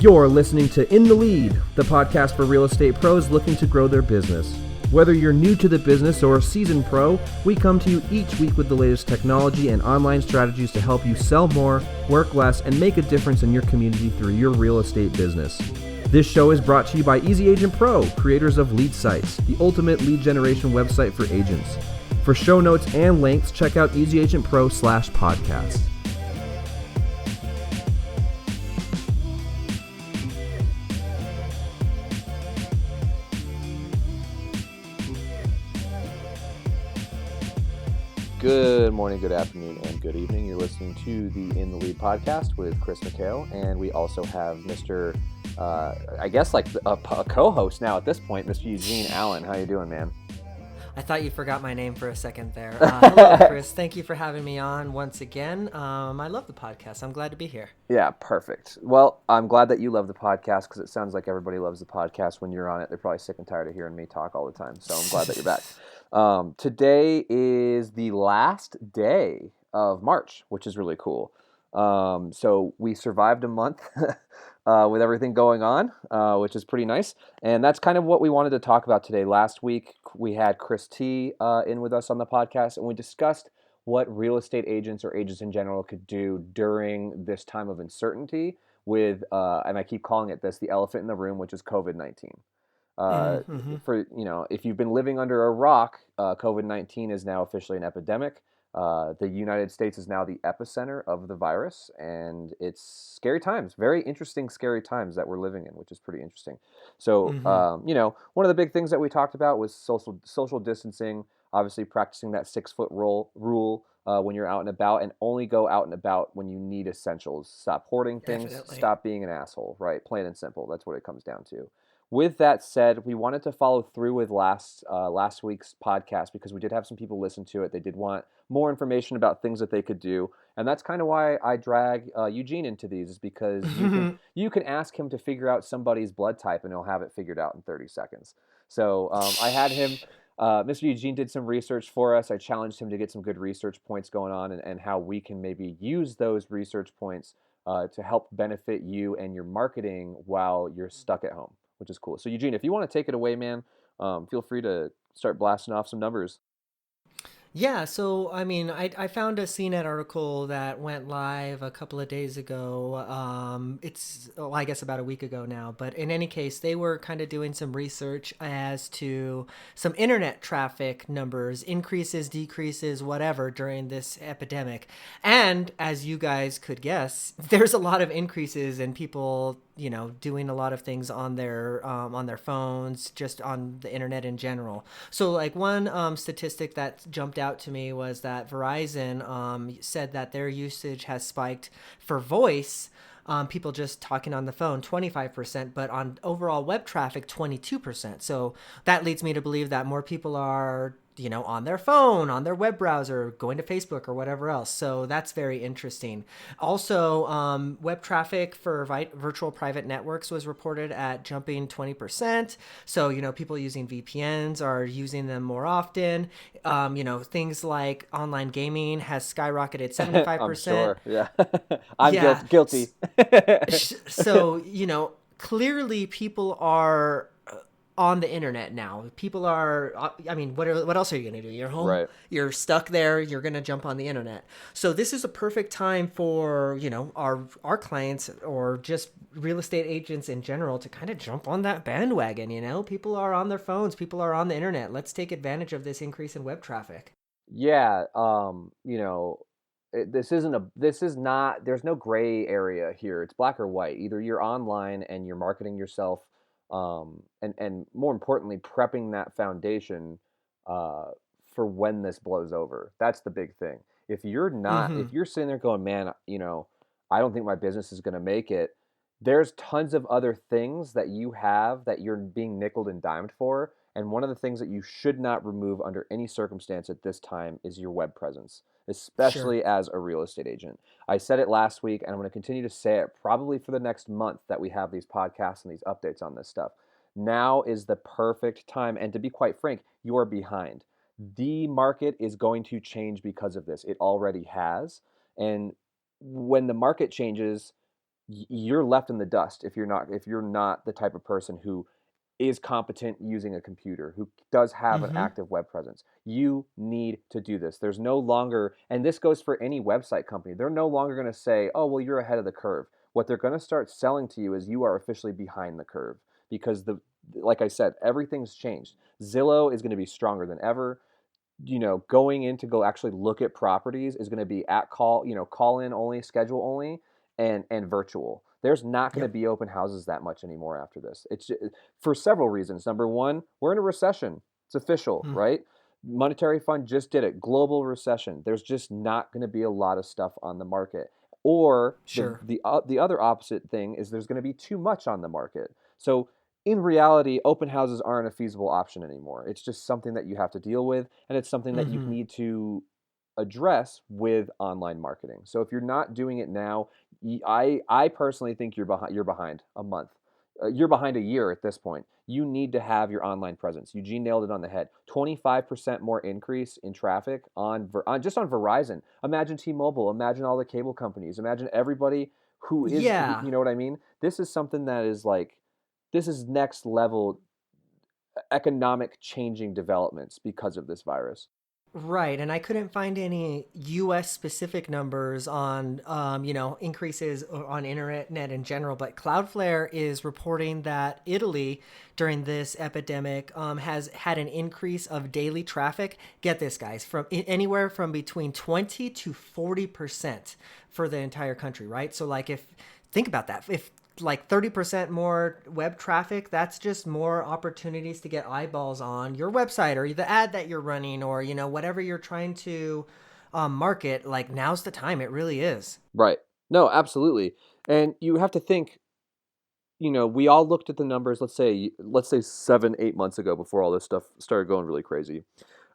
You're listening to In the Lead, the podcast for real estate pros looking to grow their business. Whether you're new to the business or a seasoned pro, we come to you each week with the latest technology and online strategies to help you sell more, work less, and make a difference in your community through your real estate business. This show is brought to you by EasyAgentPro, creators of Lead Sites, the ultimate lead generation website for agents. For show notes and links, check out EasyAgentPro/podcast. Good morning, good afternoon, and good evening. You're listening to the In the Lead podcast with Chris McHale, and we also have Mr. I guess like a co-host now at this point, Mr. Eugene Allen. How you doing, man? I thought you forgot my name for a second there. Hello, Chris. Thank you for having me on once again. I love the podcast. I'm glad to be here. Yeah, perfect. Well, I'm glad that you love the podcast because it sounds like everybody loves the podcast when you're on it. They're probably sick and tired of hearing me talk all the time, so I'm glad that you're back. Today is the last day of March, which is really cool. So we survived a month with everything going on, which is pretty nice. And that's kind of what we wanted to talk about today. Last week, we had Chris T in with us on the podcast, and we discussed what real estate agents or agents in general could do during this time of uncertainty with, and I keep calling it this, the elephant in the room, which is COVID-19. If you've been living under a rock, COVID-19 is now officially an epidemic. The United States is now the epicenter of the virus, and it's scary times, very interesting, scary times that we're living in, which is pretty interesting. So, one of the big things that we talked about was social distancing, obviously practicing that 6-foot rule when you're out and about, and only go out and about when you need essentials. Stop hoarding things, Definitely. Stop being an asshole, right? Plain and simple. That's what it comes down to. With that said, we wanted to follow through with last week's podcast because we did have some people listen to it. They did want more information about things that they could do, and that's kind of why I drag Eugene into these, is because you can ask him to figure out somebody's blood type, and he'll have it figured out in 30 seconds. So I had him. Mr. Eugene did some research for us. I challenged him to get some good research points going on, and how we can maybe use those research points to help benefit you and your marketing while you're stuck at home, which is cool. So Eugene, if you want to take it away, man, feel free to start blasting off some numbers. Yeah, so I found a CNET article that went live a couple of days ago. I guess about a week ago now. But in any case, they were kind of doing some research as to some internet traffic numbers, increases, decreases, whatever, during this epidemic. And as you guys could guess, there's a lot of increases in people, doing a lot of things on their phones, just on the internet in general. So like one statistic that jumped out to me was that Verizon said that their usage has spiked for voice, people just talking on the phone, 25%, but on overall web traffic, 22%. So that leads me to believe that more people are on their phone, on their web browser, going to Facebook or whatever else. So that's very interesting. Also, web traffic for virtual private networks was reported at jumping 20%. So, people using VPNs are using them more often. Things like online gaming has skyrocketed 75%. I'm sure, yeah. I'm guilty. So, clearly people are on the internet now. People are, what else are you going to do? You're home, right. You're stuck there, you're going to jump on the internet. So this is a perfect time for, our clients or just real estate agents in general to kind of jump on that bandwagon. People are on their phones, people are on the internet. Let's take advantage of this increase in web traffic. Yeah. This is not, there's no gray area here. It's black or white. Either you're online and you're marketing yourself, and more importantly, prepping that foundation for when this blows over. That's the big thing. If you're not, if you're sitting there going, man, I don't think my business is going to make it, there's tons of other things that you have that you're being nickeled and dimed for. And one of the things that you should not remove under any circumstance at this time is your web presence, especially as a real estate agent. I said it last week, and I'm going to continue to say it probably for the next month that we have these podcasts and these updates on this stuff. Now is the perfect time. And to be quite frank, you are behind. The market is going to change because of this. It already has. And when the market changes, you're left in the dust if you're not the type of person who is competent using a computer, who does have an Mm-hmm. active web presence. You need to do this. There's no longer, and this goes for any website company, they're no longer going to say, oh, well, you're ahead of the curve. What they're going to start selling to you is you are officially behind the curve because like I said, everything's changed. Zillow is going to be stronger than ever. Going in to go actually look at properties is going to be at call, call in only, schedule only, and virtual. There's not going to Yep. be open houses that much anymore after this. It's just, for several reasons. Number one, we're in a recession. It's official, Mm. right? Monetary Fund just did it. Global recession. There's just not going to be a lot of stuff on the market. Or Sure. the other opposite thing is there's going to be too much on the market. So in reality, open houses aren't a feasible option anymore. It's just something that you have to deal with, and it's something that you Mm-hmm. need to address with online marketing. So if you're not doing it now, I personally think you're behind. You're behind a month. You're behind a year at this point. You need to have your online presence. Eugene nailed it on the head. 25% more increase in traffic on just on Verizon. Imagine T-Mobile. Imagine all the cable companies. Imagine everybody Yeah. you know what I mean? This is something that is like this is next level economic changing developments because of this virus. Right, and I couldn't find any U.S. specific numbers on, increases on internet in general. But Cloudflare is reporting that Italy, during this epidemic, has had an increase of daily traffic. Get this, guys, from anywhere from between 20 to 40% for the entire country. Right, so like if think about that, if like 30% more web traffic, that's just more opportunities to get eyeballs on your website or the ad that you're running, or whatever you're trying to market. Like, now's the time, it really is. Right. No, absolutely. And you have to think, we all looked at the numbers, let's say 7, 8 months ago before all this stuff started going really crazy.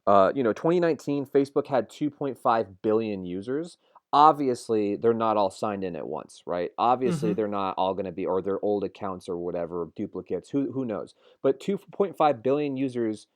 2019, Facebook had 2.5 billion users. Obviously, they're not all signed in at once, right? Obviously, Mm-hmm. they're not all going to be, or they're old accounts or whatever, duplicates. Who knows? But 2.5 billion users,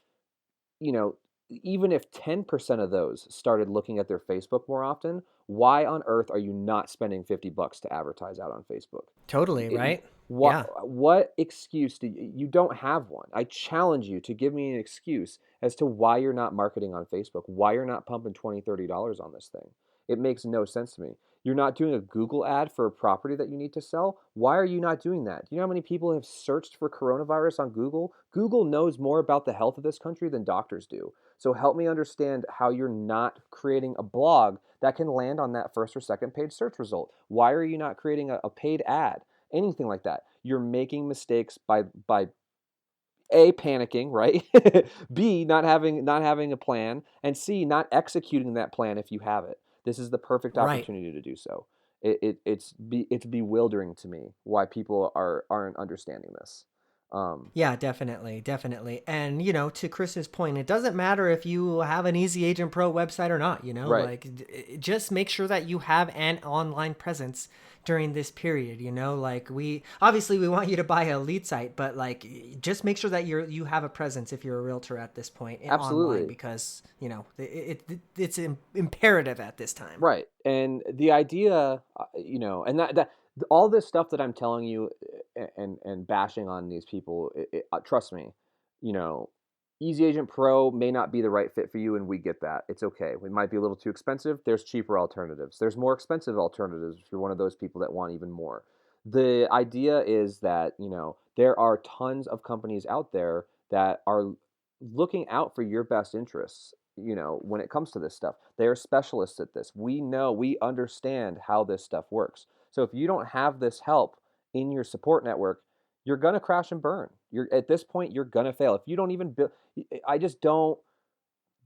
you know, even if 10% of those started looking at their Facebook more often, why on earth are you not spending $50 to advertise out on Facebook? Totally, It, right? what Yeah. what excuse do you don't have one? I challenge you to give me an excuse as to why you're not marketing on Facebook, why you're not pumping $20, $30 on this thing. It makes no sense to me. You're not doing a Google ad for a property that you need to sell. Why are you not doing that? Do you know how many people have searched for coronavirus on Google? Google knows more about the health of this country than doctors do. So help me understand how you're not creating a blog that can land on that first or second page search result. Why are you not creating a paid ad? Anything like that. You're making mistakes by A, panicking, right? B, not having a plan, and C, not executing that plan if you have it. This is the perfect Right. opportunity to do so. It's bewildering to me why people aren't understanding this. Um, Yeah, definitely, definitely. And to Chris's point, it doesn't matter if you have an Easy Agent Pro website or not, right. like just make sure that you have an online presence during this period, like we want you to buy a lead site, but like just make sure that you have a presence if you're a realtor at this point online, Absolutely. because, it's imperative at this time. Right. And the idea, and that all this stuff that I'm telling you and bashing on these people, trust me, you know, Easy Agent Pro may not be the right fit for you, and we get that. It's okay. We might be a little too expensive. There's cheaper alternatives. There's more expensive alternatives if you're one of those people that want even more. The idea is that, there are tons of companies out there that are looking out for your best interests, when it comes to this stuff. They are specialists at this. We understand how this stuff works. So if you don't have this help in your support network, you're going to crash and burn. You're at this point, you're going to fail. If you don't even build, I just don't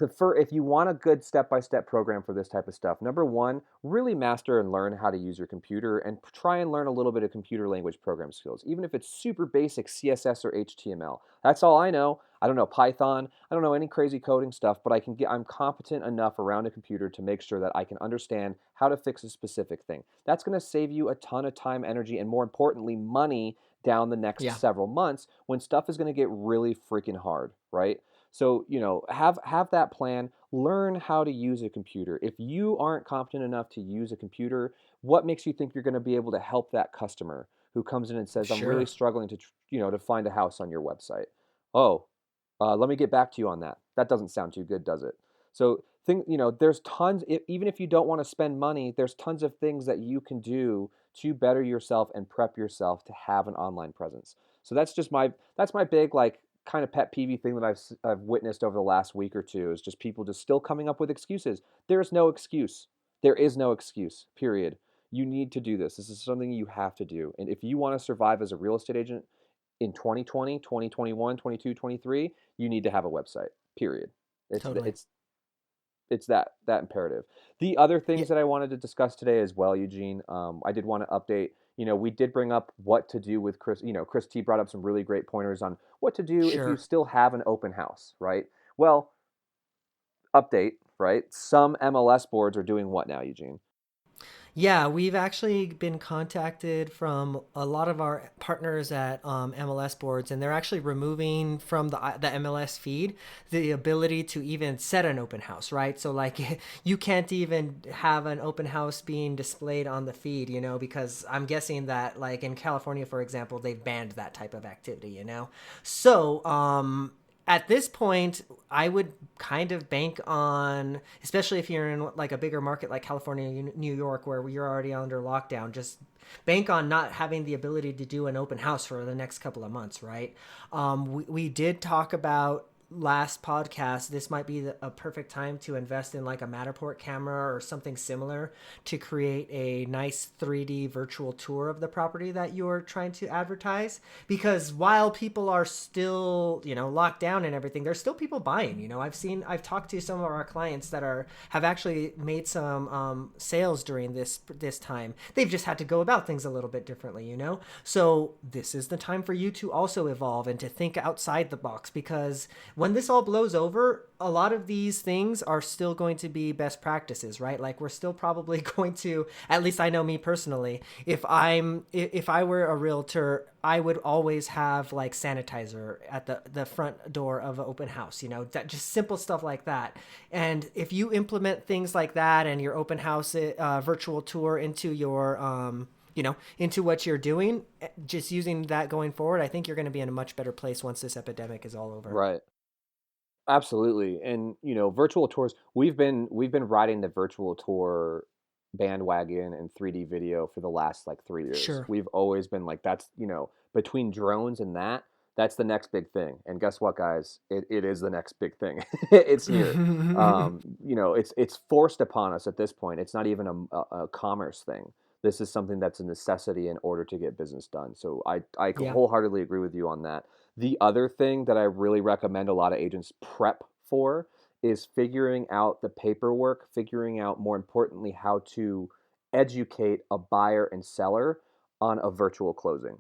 if you want a good step-by-step program for this type of stuff, number one, really master and learn how to use your computer and try and learn a little bit of computer language program skills, even if it's super basic CSS or HTML. That's all I know. I don't know Python. I don't know any crazy coding stuff, but I'm competent enough around a computer to make sure that I can understand how to fix a specific thing. That's going to save you a ton of time, energy, and more importantly, money down the next Yeah. several months when stuff is going to get really freaking hard, right? So, have that plan, learn how to use a computer. If you aren't competent enough to use a computer, what makes you think you're going to be able to help that customer who comes in and says, "I'm really Sure. struggling to, to find a house on your website." Oh, let me get back to you on that. That doesn't sound too good, does it? So there's tons, even if you don't want to spend money, there's tons of things that you can do to better yourself and prep yourself to have an online presence. So that's my big, like, kind of pet peeve thing that I've witnessed over the last week or two, is just people just still coming up with excuses. There's no excuse. There is no excuse. Period. You need to do this. This is something you have to do. And if you want to survive as a real estate agent in 2020, 2021, 22, 23, you need to have a website. Period. It's Totally. it's it's that imperative. The other Yeah. things that I wanted to discuss today as well, Eugene, I did want to update. We did bring up what to do with Chris. Chris T brought up some really great pointers on what to do if you Sure. still have an open house, right? Well, update, right? Some MLS boards are doing what now, Eugene? Yeah, we've actually been contacted from a lot of our partners at MLS boards, and they're actually removing from the MLS feed the ability to even set an open house, right? So like you can't even have an open house being displayed on the feed, because I'm guessing that like in California, for example, they've banned that type of activity. So at this point, I would kind of bank on, especially if you're in like a bigger market like California, New York, where you're already under lockdown, just bank on not having the ability to do an open house for the next couple of months, right? We did talk about last podcast, this might be a perfect time to invest in like a Matterport camera or something similar to create a nice 3D virtual tour of the property that you're trying to advertise. Because while people are still, locked down and everything, there's still people buying. I've talked to some of our clients that have actually made some sales during this time. They've just had to go about things a little bit differently. So this is the time for you to also evolve and to think outside the box, because when this all blows over, a lot of these things are still going to be best practices, right? Like we're still probably going to, at least I know me personally, if I were a realtor, I would always have like sanitizer at the front door of an open house, that just simple stuff like that. And if you implement things like that and your open house virtual tour into your into what you're doing, just using that going forward, I think you're going to be in a much better place once this epidemic is all over. Right. Absolutely. And virtual tours, we've been riding the virtual tour bandwagon and 3D video for the last like 3 years. Sure. We've always been like, that's, between drones and that's the next big thing. And guess what, guys? It is the next big thing. It's here. It's forced upon us at this point. It's not even a commerce thing. This is something that's a necessity in order to get business done. So I Yeah. wholeheartedly agree with you on that. The other thing that I really recommend a lot of agents prep for is figuring out the paperwork, figuring out, more importantly, how to educate a buyer and seller on a virtual closing.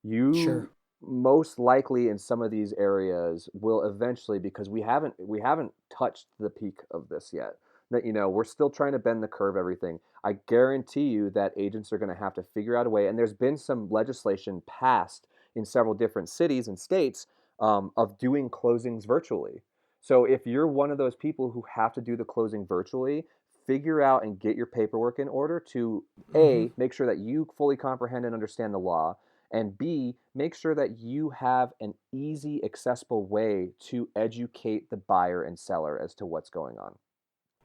Sure. You most likely in some of these areas will eventually, because we haven't touched the peak of this yet. That we're still trying to bend the curve, everything. I guarantee you that agents are going to have to figure out a way, and there's been some legislation passed in several different cities and states, of doing closings virtually. So if you're one of those people who have to do the closing virtually, figure out and get your paperwork in order to Mm-hmm. A, make sure that you fully comprehend and understand the law, and B, make sure that you have an easy, accessible way to educate the buyer and seller as to what's going on,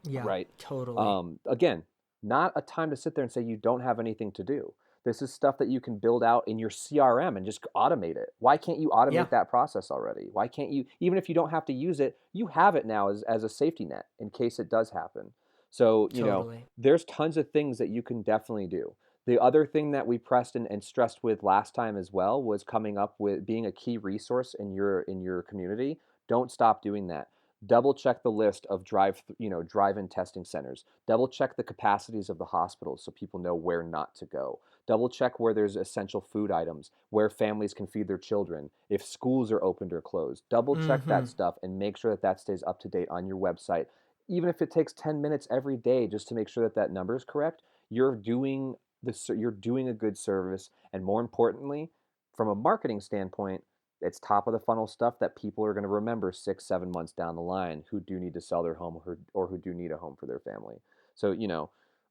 Yeah, right? totally. Again, not a time to sit there and say you don't have anything to do. This is stuff that you can build out in your CRM and just automate it. Why can't you Yeah, automate that process already? Why can't you, even if you don't have to use it, you have it now as a safety net in case it does happen. So, totally. there's tons of things that you can definitely do. The other thing that we pressed and stressed with last time as well was coming up with being a key resource in your community. Don't stop doing that. Double check the list of drive-in testing centers. Double check the capacities of the hospitals so people know where not to go. Double check where there's essential food items, where families can feed their children, if schools are opened or closed. Double check Mm-hmm. that stuff and make sure that stays up to date on your website. Even if it takes 10 minutes every day just to make sure that number is correct, you're doing a good service, and more importantly, from a marketing standpoint, It's top of the funnel stuff that people are going to remember 6, 7 months down the line who do need to sell their home or who do need a home for their family. So,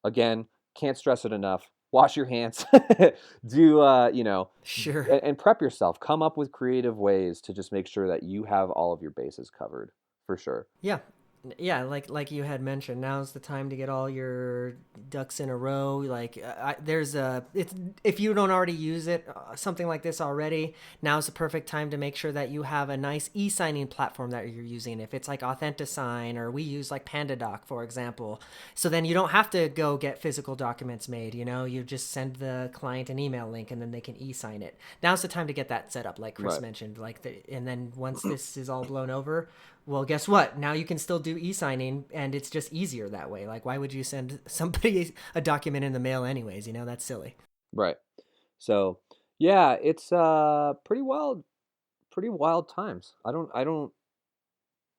again, can't stress it enough. Wash your hands. Do, Sure. and prep yourself. Come up with creative ways to just make sure that you have all of your bases covered for sure. Yeah. Yeah, like you had mentioned, now's the time to get all your ducks in a row. There's a it's if you don't already use it, something like this already, now's the perfect time to make sure that you have a nice e-signing platform that you're using. If it's like AuthentiSign, or we use like PandaDoc, for example, so then you don't have to go get physical documents made. You just send the client an email link and then they can e-sign it. Now's the time to get that set up, like Chris Right. mentioned. And then once this is all blown over, well, guess what? Now you can still do e-signing, and it's just easier that way. Like, why would you send somebody a document in the mail anyways? That's silly. Right. So, yeah, it's pretty wild times. I don't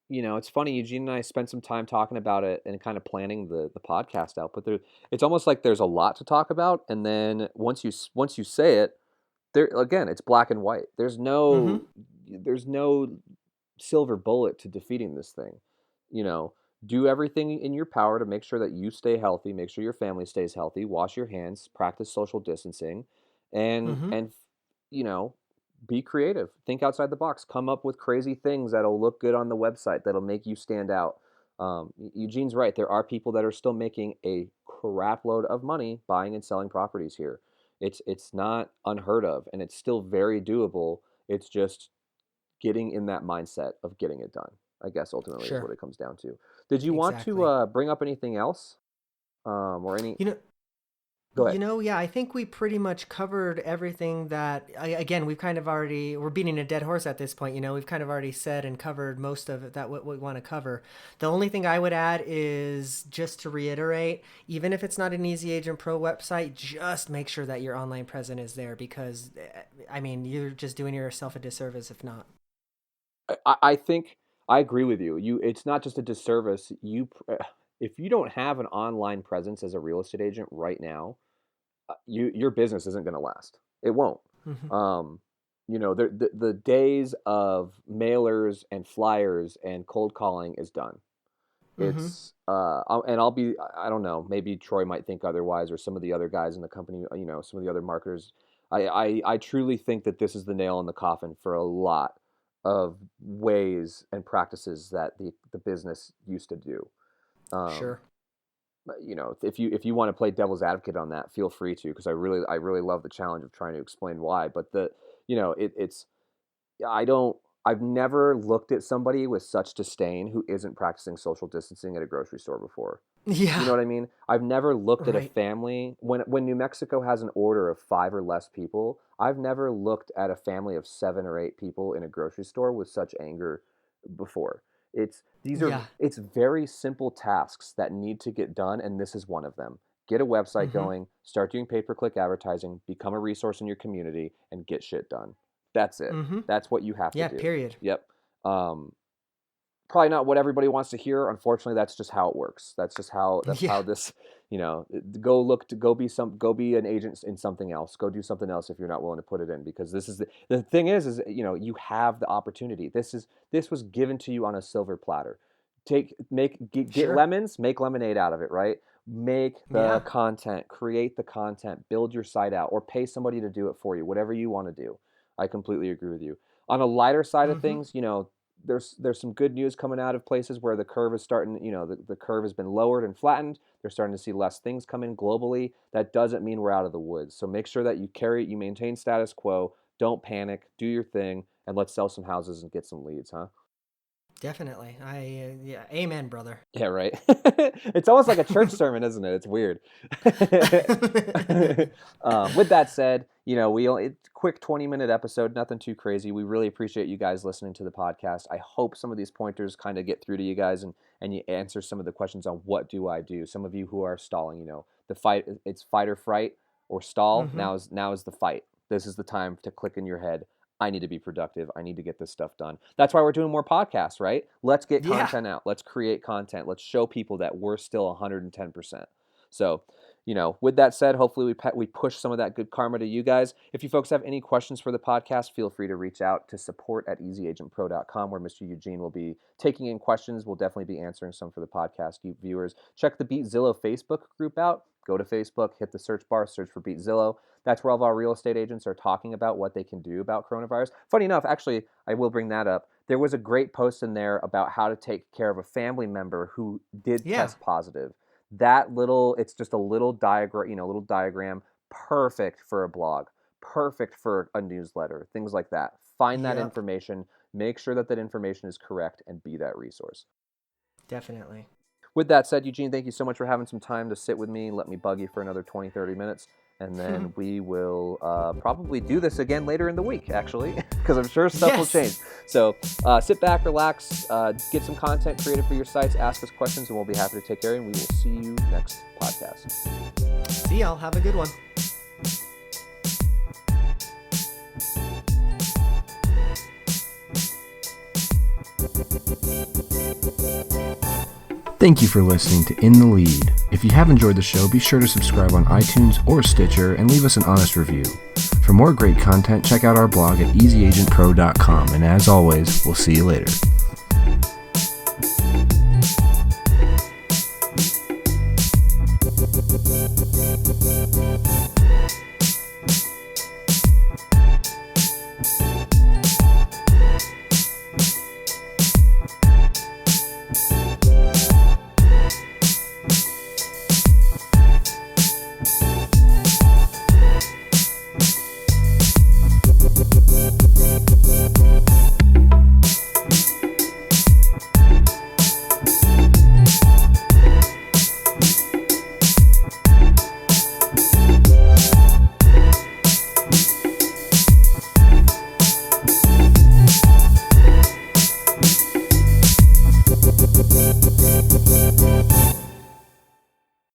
it's funny. Eugene and I spent some time talking about it and kind of planning the podcast out. But it's almost like there's a lot to talk about, and then once you say it, there again, it's black and white. Mm-hmm. There's no silver bullet to defeating this thing. You know, do everything in your power to make sure that you stay healthy, make sure your family stays healthy, wash your hands, practice social distancing, Mm-hmm. and you know, be creative. Think outside the box. Come up with crazy things that'll look good on the website that'll make you stand out. Eugene's right. There are people that are still making a crap load of money buying and selling properties here. It's not unheard of, and it's still very doable. It's just getting in that mindset of getting it done. I guess ultimately is Sure. what it comes down to. Did you want to Exactly. bring up anything else, or any? You know, Go ahead. yeah, I think we pretty much covered everything again, we're beating a dead horse at this point. We've kind of already said and covered most of it, that what we want to cover. The only thing I would add is just to reiterate, even if it's not an Easy Agent Pro website, just make sure that your online presence is there, because, I mean, you're just doing yourself a disservice if not. I think I agree with you. It's not just a disservice. If you don't have an online presence as a real estate agent right now, your business isn't going to last. It won't. Hmm. Um, the days of mailers and flyers and cold calling is done. Hmm. And I don't know, maybe Troy might think otherwise, or some of the other guys in the company, some of the other marketers. I truly think that this is the nail in the coffin for a lot of ways and practices that the business used to do. Um, Sure. if you want to play devil's advocate on that, feel free to, because I really love the challenge of trying to explain why. But it's I don't. I've never looked at somebody with such disdain who isn't practicing social distancing at a grocery store before. You know Yeah. what I mean? I've never looked at a Right. family when New Mexico has an order of 5 or less people. I've never looked at a family of 7 or 8 people in a grocery store with such anger before. Yeah. It's very simple tasks that need to get done, and this is one of them. Get a website Hmm. going, start doing pay-per-click advertising, become a resource in your community, and get shit done. That's it. Hmm. That's what you have to Yeah, do. period. Yep. Um, Probably not what everybody wants to hear. Unfortunately, that's just how it works. That's how Yeah. this, go be an agent in something else. Go do something else if you're not willing to put it in, because this is the thing is you have the opportunity. This was given to you on a silver platter. Get Sure. lemons, make lemonade out of it, right? Make the Yeah. content, create the content, build your site out, or pay somebody to do it for you. Whatever you want to do. I completely agree with you. On a lighter side of Hmm. things, there's some good news coming out of places where the curve is starting, the curve has been lowered and flattened. They're starting to see less things come in globally. That doesn't mean we're out of the woods. So make sure that you maintain status quo. Don't panic. Do your thing, and let's sell some houses and get some leads, huh? Definitely. Yeah. Amen, brother. Yeah, right. It's almost like a church sermon, isn't it? It's weird. With that said, it's a quick 20-minute episode, nothing too crazy. We really appreciate you guys listening to the podcast. I hope some of these pointers kind of get through to you guys, and you answer some of the questions on what do I do. Some of you who are stalling, the fight, it's fight or fright or stall. Hmm. Now is the fight. This is the time to click in your head. I need to be productive. I need to get this stuff done. That's why we're doing more podcasts, right? Let's get Yeah. content out. Let's create content. Let's show people that we're still 110%. So, with that said, hopefully we push some of that good karma to you guys. If you folks have any questions for the podcast, feel free to reach out to support@easyagentpro.com, where Mr. Eugene will be taking in questions. We'll definitely be answering some for the podcast viewers. Check the BeatZillow Facebook group out. Go to Facebook, hit the search bar, search for BeatZillow. That's where all of our real estate agents are talking about what they can do about coronavirus. Funny enough, actually, I will bring that up. There was a great post in there about how to take care of a family member who did Yeah. test positive. It's just a little diagram, perfect for a blog, perfect for a newsletter, things like that. Find that Yep. information, make sure that information is correct, and be that resource. Definitely. With that said, Eugene, thank you so much for having some time to sit with me. Let me bug you for another 20, 30 minutes. And then we will probably do this again later in the week, actually, because I'm sure stuff will change. So sit back, relax, get some content created for your sites, ask us questions, and we'll be happy to take care of you. And we will see you next podcast. See y'all. Have a good one. Thank you for listening to In the Lead. If you have enjoyed the show, be sure to subscribe on iTunes or Stitcher and leave us an honest review. For more great content, check out our blog at EasyAgentPro.com. And as always, we'll see you later.